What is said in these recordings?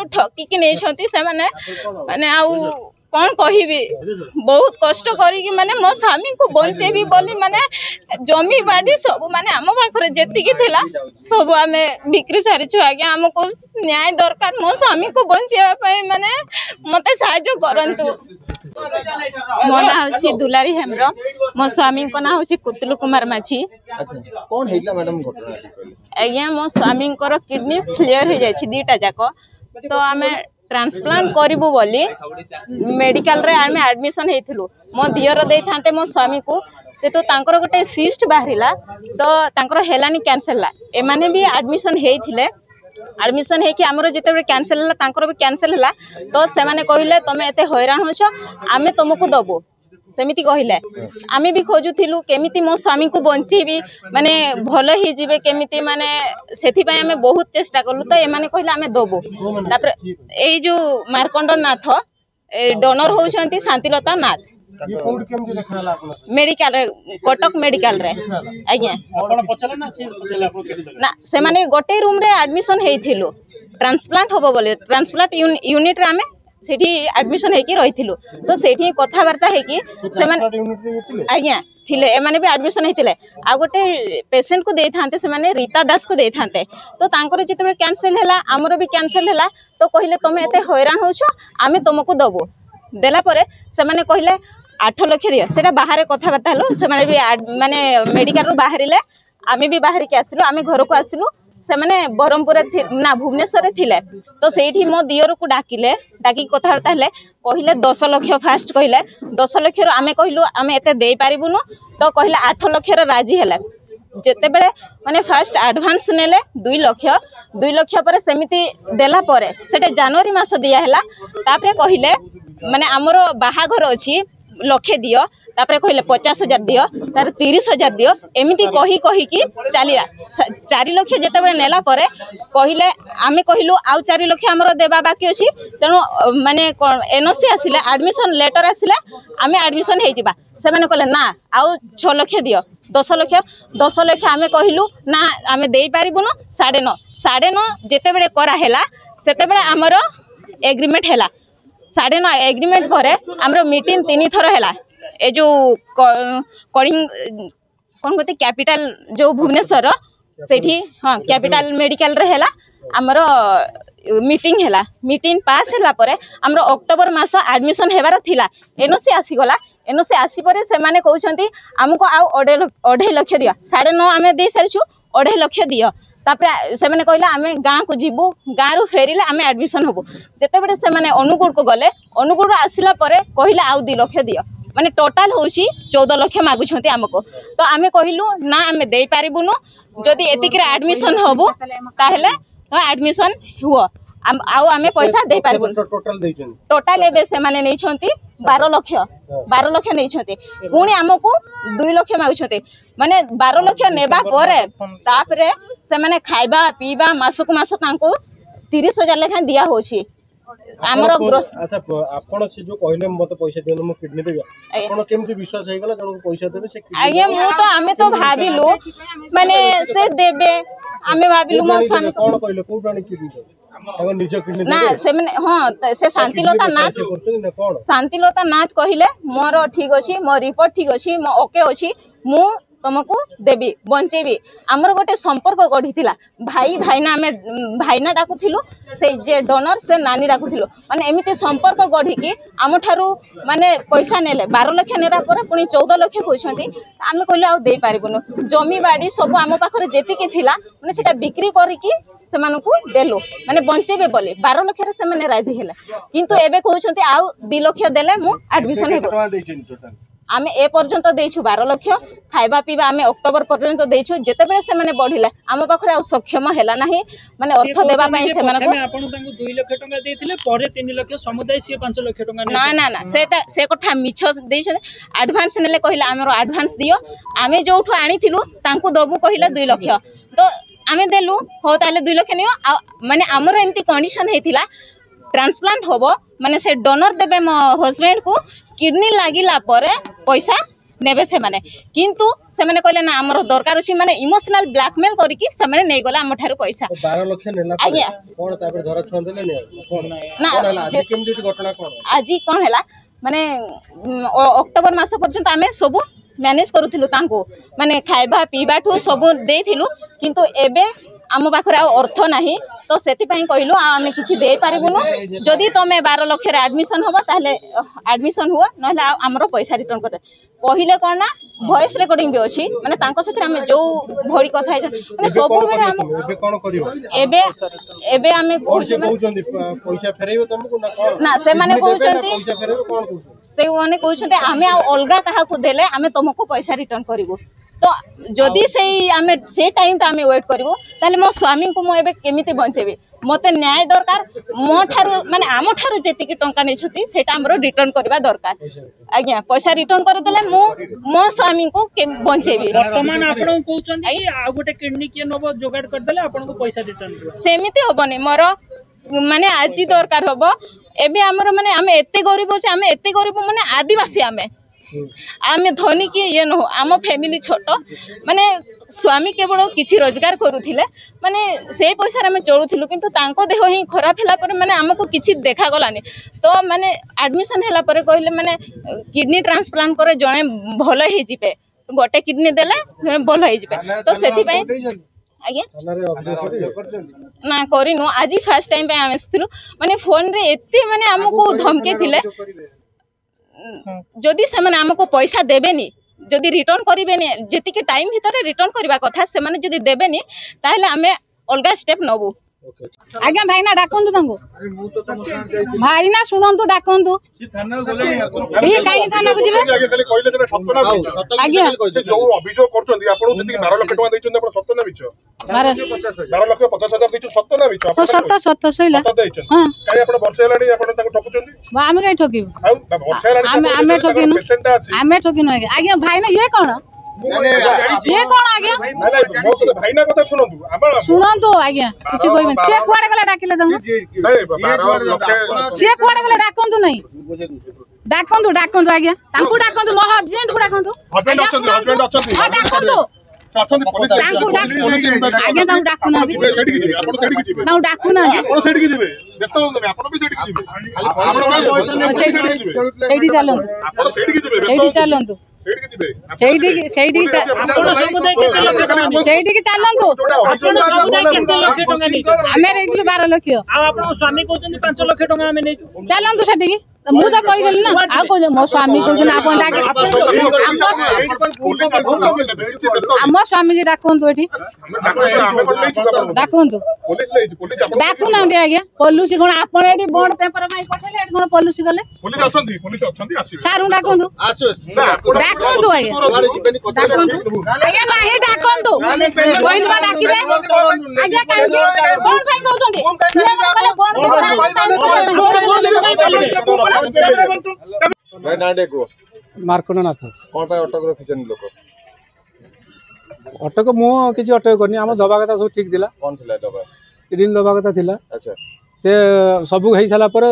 ठकिकी नहीं माने आउ कौन कहबी बहुत कष्ट करी माने मो स्वामी को बंचेबी बोली माने जमी बाड़ी सब माने आम पाखरे जेतिकी थिला सब आमे बिक्री सारिछु आज्ञा हमको न्याय दरकार मो स्वामी को बंचिया पई माने मते सहायता करंतु। मो ना होछि दुलारी हेम्ब्र मो स्वामी को ना होछि कुतलु कुमार माछी। अच्छा कोन हेला मैडम घटना आज्ञा मो स्वामी को किडनी फेलियर हो जाछि दीटा जाको तो आमे ट्रांसप्लांट करिबु बोली मेडिकल रे आमे एडमिशन हेथिलु मो दियर देई थांते मो स्वामी को से तो तांकर गोटे सिस्ट बाहरिला तो तांकर हेलानी कैंसल ला ए माने भी एडमिशन हेथिले एडमिशन हे कि हमरो जते बे कैंसल हला तांकर भी कैंसल हला तो से माने कहिले तमे एते हैरान होछो आमे तुमको दबो सेमिति कहिले आमे भी खोजुथिलु केमिति मो स्वामी को बंचीबी माने भलो ही जिवे केमिति माने सेथि पय आमे बहुत चेष्टा करलु तो ए माने कहिले आमे दबो तापर एई जो मार्कंड नाथ डोनर होउछंती शांतिलता नाथ मेडिकल कटक मेडिकल रे आज्ञा ना से माने गोटे रूम रे एडमिशन हेथिलु ट्रांसप्लांट होबो बोले ट्रांसप्लांट यूनिट रे आमे सेठी एडमिशन हेकी रहिथिलु तो सेठी कथा वार्ता हेकी से माने आज्ञा थिले ए माने भी एडमिशन हेतिले आ गोटे पेशेंट को देई थांते से माने रीता दास को देई थांते तो तांकर जते बे कैंसिल हैला हमरो भी कैंसिल हैला तो कहिले तमे एते हैरान होछो आमे तुमको दबो देला परे से माने कहिले 8 लाख दियो सेटा बाहर कथा वार्ता हलो से माने भी माने मेडिकल रो बाहरिले आमे भी बाहर के आसिलु आमे घर को आसिलु से माने बरहमपुर ना भुवनेश्वर थिले तो सेठी मो दियर को डाकिले डाकी कथा वार्ता हले कहिले 10 लाख फास्ट कहिले 10 लाख रो आमे कहिलु आमे एते देई पारिबुनु तो कहिले 8 लाख रो राजी हला जेते बेले माने फर्स्ट एडवांस नेले 2 लाख पर सेमिति देला परे सेटे जनवरी मास दिया हला तापरे कहिले माने हमरो बाहाघर अछि लक्षे दियो तापरे कहिले 50,000 दियो तार 30,000 दियो एमिति कही कि चलिया 4 लाख जेते बेले नेला परे कहिले आमे कहिलु आउ 4 लाख हमरो देबा बाकी अछि तेनु माने एनओसी आसिले एडमिशन लेटर आसिले आमे एडमिशन हे जिबा से माने कहले ना आउ 6 लाख दियो 10 लाख आमे कहिलु ना आमे देई पारिबुनु 9.5 जेते बेले करा हेला सेते बेले हमरो एग्रीमेंट हेला 9.5 एग्रीमेंट परे हमरो मीटिंग 3 थर हेला ए जो कलिंग कोन कहते कैपिटल जो भुवनेश्वर सेठी हां कैपिटल मेडिकल रे हेला हमरो मीटिंग हेला मीटिंग पास हेला परे हमरो अक्टोबर मास एडमिशन हेबार थिला एनओसी आसी गला एनओसी आसी परे से माने कहउछंती हमको आउ 2.5 लाख दियो 9.5 आमे दे सारिछु 2.5 लाख दियो तापरे से माने कहला आमे गां को जीवु गां रु फेरिले आमे एडमिशन होबो जेते बेटे से माने अनुगुण को गले अनुगुण आसिला परे कहला आउ 2 लाख दियो माने टोटल होउची 14 लाख मागुछंती हमको तो आमे कहिलु ना आमे देई पारिबुनु जदी एतिक रे एडमिशन होबो ताहेले तो एडमिशन हुआ आउ आमे पैसा दे पारिबुनु टोटल एबे से माने नै छंती 12 लाख नै छंती पुनी हमको 2 लाख मागुछंती माने 12 लाख नेबा परे तापरे से माने खाइबा पीबा मासक मास तांको 30,000 लेखा दिया होची हमरो ग्रोस। अच्छा आपण से जो कहले मते पैसा देनो मो किडनी देबे आपण केमति विश्वास हे गला जण पैसा देबे से आगे मु तो आमे तो भाबिलु माने से देबे आमे भाबिलु मो स्वामी कोन कहले को प्राणी किडनी अगर निज किडनी ना से माने हां से शांतिलता नाथ कहिले मोर ठीक अछि मो रिपोर्ट ठीक अछि मो ओके अछि मु तुमको देबी बंचेबी हमर गोटे संपर्क गढ़ीला भाई भाईना आमे भाईना डाकुथिलु से जे डोनर से नानी डाकुथिलु माने एमिते संपर्क गढ़ी की आम ठारू माने पैसा नेले 12 लाख नेरा पर पुनी 14 लाख कहउछंती आमे कहले आ देई पारिबुनु जमी बाडी सब आम पाखरे जेतिकी थिला माने सेटा बिक्री करी की सेमानकु देलो माने बंचेबे बोले 12 लाख रे से माने राजी हेला किंतु एबे कहउछंती आ 2 लाख देले मु एडमिशन हेबो आमे ए पर्यंत देइछु 12 लाख खाइबा पीबा आमे अक्टोबर पर्यंत देइछु जेते बेले से माने बढ़िला आम पाखरे आ सक्षम हेला नाही माने अर्थ देबा पई से माने को आपन तांको 2 लाख टका देथिले परे 3 लाख समुदाय से 5 लाख टका ना ना ना सेटा से कोठा मिछ देइछ एडवांस नेले कहिला हमरो एडवांस दियो आमे जोठो आनिथिलु तांको दबु कहिला 2 लाख तो आमे देलु हो ताले 2 लाख नियो माने हमरो एम्ति कंडीशन हेतिला ट्रांसप्लांट होबो माने से डोनर देबे मो हस्बैंड को किडनी लागिला परे पैसा नेबे से माने किंतु से माने कहले ना हमर दरकार अछि माने इमोशनल ब्लैकमेल करिकि से माने नै गला हम ठारू पैसा 12 लाख नेला आज्ञा कोन तापर धरा छन देले ने कोन ना आज केम जेती घटना कोन आज कोन हैला माने अक्टोबर मास पर्यंत आमे सब मैनेज करूथिलु तांको माने खाइबा पीबा ठू सब देथिलु किंतु एबे आम पाखरे अर्थ नाही तो सेति पई कहिलु आमे किछि दे पारिबुनु जदि तमे 12 लाख रे एडमिशन होबो ताले एडमिशन हुआ नहले हमरो पैसा रिटर्न कर कहिले कोन ना वॉइस रिकॉर्डिंग भी अछि माने तांको सेति आमे जो भोडी कथा है माने सब बेरे हम एबे कोन करियो एबे आमे कोन से कहउचंदी पैसा फेरैबो तुमको ना कोन ना से माने कहउचंदी पैसा फेरैबो कोन कहउचंदी से माने कहउचंदी आमे अलगा काहा को देले आमे तुमको पैसा रिटर्न करिवो तो जदि से आमे से टाइम त आमे वेट करिवो ताले मो स्वामी को मो एबे केमिति बंचेबी मते न्याय दरकार मो ठारू माने आमो ठारू जेति की टंका नै छथि सेटा हमरो रिटर्न करबा दरकार आज्ञा पैसा रिटर्न कर देले मो स्वामी को बंचेबी वर्तमान आपण कहउचंदी कि आ गोटे किडनी के नबो जोगाड़ कर देले आपण को पैसा रिटर्न करबा सेमिति होबनी मोर माने आजी दरकार होबो एबे हमर माने आमे एते गरीब छै आमे एते गरीब माने आदिवासी आमे धनी की ये न हो आम फैमिली छोट माने स्वामी केवल किछि रोजगार करूथिले माने से पैसा आमे चलुथिलु किंतु तांको देह ही खराब हला पर माने हमको किछि देखा गलानी तो माने एडमिशन हला पर कहले माने किडनी ट्रांसप्लांट करे जणे भलो हे जिबे गोटे किडनी देले भलो हे जिबे तो सेति पई आज्ञा ना करिनु आज फर्स्ट टाइम पे आमे आस्थिलु माने फोन रे एते माने हमको धमके थिले जदि से माने हमको पैसा देबेनी जदि रिटर्न करिबेनी जेति के टाइम भीतर रिटर्न करबा कथा से माने जदि देबेनी ताहले हमें अलगा स्टेप नबु आज्ञा भाईना डाकंतु तांको भाईना सुनंतु डाकंतु ये काई थाना को जिबे खाली कहले जे सत्य ना मिछ आज्ञा जो अभियोग करछन्ती आपन जति 12 लाख टका दैछन्ती आपन सत्य ना मिछ 12 लाख 50,000 दैछ सत्य ना मिछ तो सत्य सैला हां काई आपन वर्ष हेलानी आपन ताको ठकुचन्ती आमे काई ठकिबो आ वर्ष हेलानी आमे ठकिनु आमे ठकिनु आज्ञा भाईना ये कोन ये कोन आज्ञा नहीं मो भाईना कथा सुनंतु सुनंतु आज्ञा किछि कहबे से कुआडे गला डाकिले तंग नहीं 12 लाख से कुआडे गला डाकंतु नहीं डाकंतु आज्ञा तांको डाकंतु मो हस्बैंड को डाकंतु हस्बैंड अछंती हां डाकंतु अछंती पुलिस आज्ञा तांको डाकु ना सेठी की आपन सेठी की जिवे तांको डाकु ना आपन सेठी की जिवे देखतो आपन भी सेठी की जिवे आपन सेठी चलंतु आपन सेठी की जिवे सेठी चलंतु सेठी की चलंतु आमे रेइलु 12 लाख आ आपण स्वामी कहउचंदी 5 लाख टका आमे नै चलंतु सेठी की मु तो कहि देली ना आ कहले मो स्वामी कहउछन आपन डाके हम स्वामी की डाकंतु एठी डाकंतु डाकु ना दे आज्ञा पोलिस कोन आपन एठी बॉन्ड पेपर माई पठेले एठी कोन पोलिस गले पुलिस अछंती आसी सारू डाकंतु डाकंतु आज्ञा डाकंतु आज्ञा नाही डाकंतु कोइल बा डाकिबे आज्ञा काहे बॉन्ड पे कहउछंती ये गले बॉन्ड भाई ना देखो मार्कंडनाथ कोन पे अटक रखिछन लोक अटक मु किछि अटक करनी हम दबा कथा सब ठीक दिला कोन थिला दबा किडनी दबा कथा थिला अच्छा से सब हेई साला पर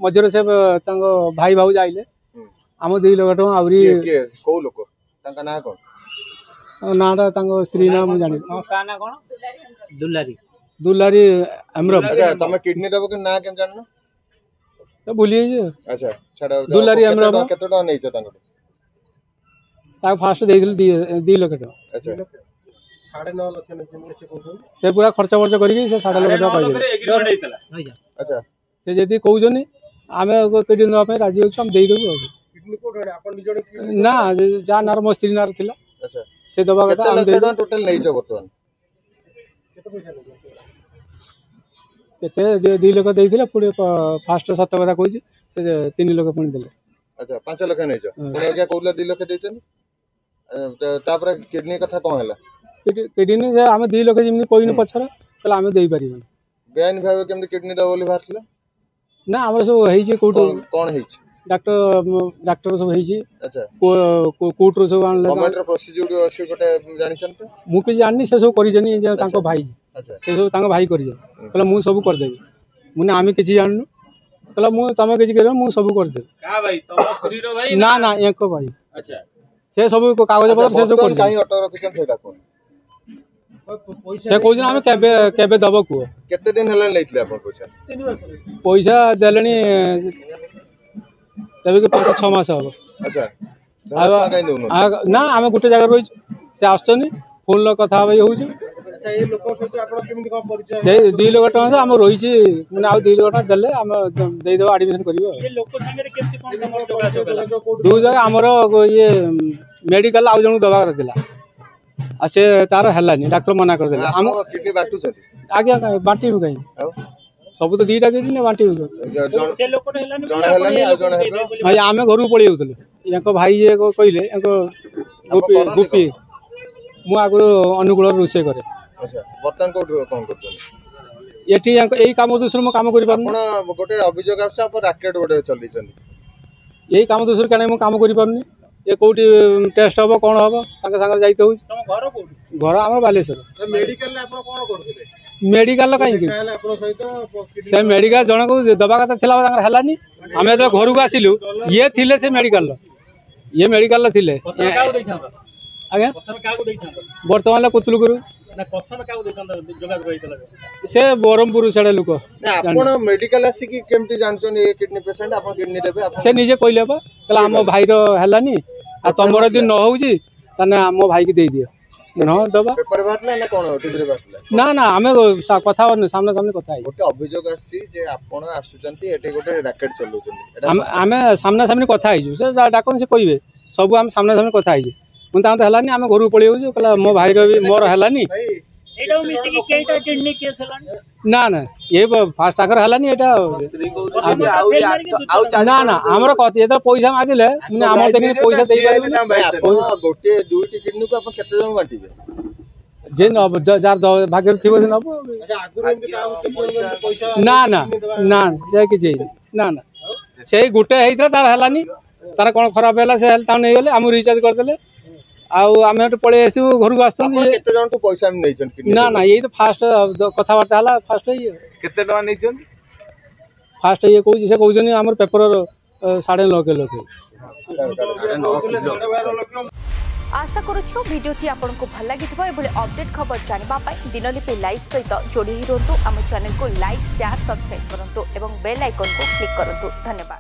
मजरे से तांगो भाई भाऊ जाइले हम 2 लाख टका आवरी के को लोक तांका ना कोन नाटा तांगो स्त्री नाम जानि का ना कोन दुलारी अमरम अच्छा तमे किडनी दबो के ना केन जाननो तो भूली जे अच्छा छडा दुलारी अमरम केते टका नै छ तांको ता फास्ट देइल 2 लाख टका अच्छा 9.5 लाख से कहउछन से पूरा खर्च वर्च करी से 9.5 लाख टका पाइले एग्रीमेंट हेतला अच्छा से जदी कहउछन आमे किडनी न पे राजी होछ हम देइ देबो किडनी को आपन निजोड ना जा नार मो स्त्री नार थिला अच्छा से दबा कथा हम दे टोटल नै छ वर्तमान केते पैसा केते 2 लाख देइथिला पुरे फास्ट सत कथा कहूची 3 लाख पुणी देले अच्छा 5 लाख नै छ पुणे क्या कहला 2 लाख देछन तापर किडनी कथा कोन हला किडनी जे हम 2 लाख जिमनी कोइन पछर तला हम देई परिबन बेन भाव केम किडनी दबोली भारतला ना हमर सब हेई जे कोट कोन हेई डॉक्टर सब हेई जे अच्छा कोट रो सब आनले गवर्नमेंट रो प्रोसीजर अछि गोटे जानि छन मु के जाननी से सब करि जनी जे तांको भाई अच्छा से सब तांको भाई करि जे कहला मु सब कर देबी मुने आमी किछि जाननु कहला मु तमे किछि करियो मु सब कर देबी का भाई तम स्त्री रो भाई ना ना एको भाई अच्छा से सब कागज पत्र से सब काई ऑटो रखिसन सेटा कोन से कहउछन हम केबे दबो को केते दिन हला लेइथले अपन पैसा 3 वर्ष पैसा देलनी तबे के 5-6 मास हो। अच्छा काई दोनो ना आमे गुटे जगह रही से आसछनी फोन ल कथा होई होउछ। अच्छा ये लोक सहित आपण केमिति कोन परिचय से 2 लाख टका से हम रही छी माने आ 2 लाख टका देले हम देई देबो एडमिशन करिवो। ये लोक संगे केमति कोन तमर जोगाजोग होला 2 जगह हमर ये मेडिकल आउ जणु दबा करथिला आ से तार हलानी डॉक्टर मना कर देला हम किडनी बाटू छथि आगे बांटी कहीं सब तो 2टा किडनी ने बांटी से लोक हेलानी जण हलानी आ जण हेबो हां आमे घर पळी होतले याको भाई जे को कहिले याको गुपी मु आगु अनुकूल रोसे करे। अच्छा वर्तमान को कोन करछन एठी याको एई काम दूसर म काम करि पारनु आपण गोटे अभियोग आछ आप रैकेट गोटे चली छन एई काम दूसर कने म काम करि पारनु ये कोठी टेस्ट हबो कोन हबो ताके संग जाईते हो। तम घर कोठी घर हमर बालेश्वर मेडिकल ले आपण कोन करथिले मेडिकल काई कि कहले आपण सहित से मेडिकल जण को दबा कथा थिला तांगर हलानी हमें तो घर को आसिलु ये थिले से मेडिकल ये मेडिकल थिले काउ दैथां आगे प्रथम काउ दैथां वर्तमान कुतलु गुरु ना प्रथम काउ दैथां जोगाजोग होइतला से बरमपुर छड़े लोक आपण मेडिकल आसी कि केमति जानछन ए किडनी पेशेंट आपण किडनी देबे आपण से निजे कहले बा कला हम भाई रो हलानी आ तमरो दिन न होउची तने हम भाई के दे दियो न दबा पेपर बाटला ना कोन टीवी रे बाटला ना ना हमें कथा सामने सामने कथा है गोटे अभियोग आसी जे आपण आसुचंती एटे गोटे रैकेट चलउचंती हमें सामने सामने कथा है से डाकन से कहबे सब हम सामने सामने कथा है मुन ता हलानी हम घर पळी होउछु कला मो भाई रो भी मोर हलानी एटा मिसी कि केटा किडनी केस हलानी ना ना ये फास्ट आकर हलानी एटा ना ना हमर कत ये पैसा मागिले माने हमर देखि पैसा देई पाइबे गोटे दुईटी किडनी को आपण केते जण बांटीबे जे न जार भाग्य थिबो जे नबो। अच्छा आगु एमति काम पैसा ना ना ना से कि जे ना ना से गुटे हेइत्रा तार हलानी तार कोन खराब हैला से ता नै गेले हम रिचार्ज कर देले आउ आमे हट पळे आसु घर को आस्तन आपण केते जण को पैसा हम नै छन किडनी ना ना ये तो फास्ट कथा वार्ता हला फास्ट ये केते टका नै छन फास्ट ये कहू से कहउजनी हमर पेपर 9.5 लाख आशा करूछु वीडियोटी आपको भल लगी अपडेट खबर जानापी दिनलिपि लाइव सहित जोड़ी रुहतु आम चैनल को लाइक शेयर सब्सक्राइब करूँ और बेल आइकन को क्लिक करूँ। धन्यवाद।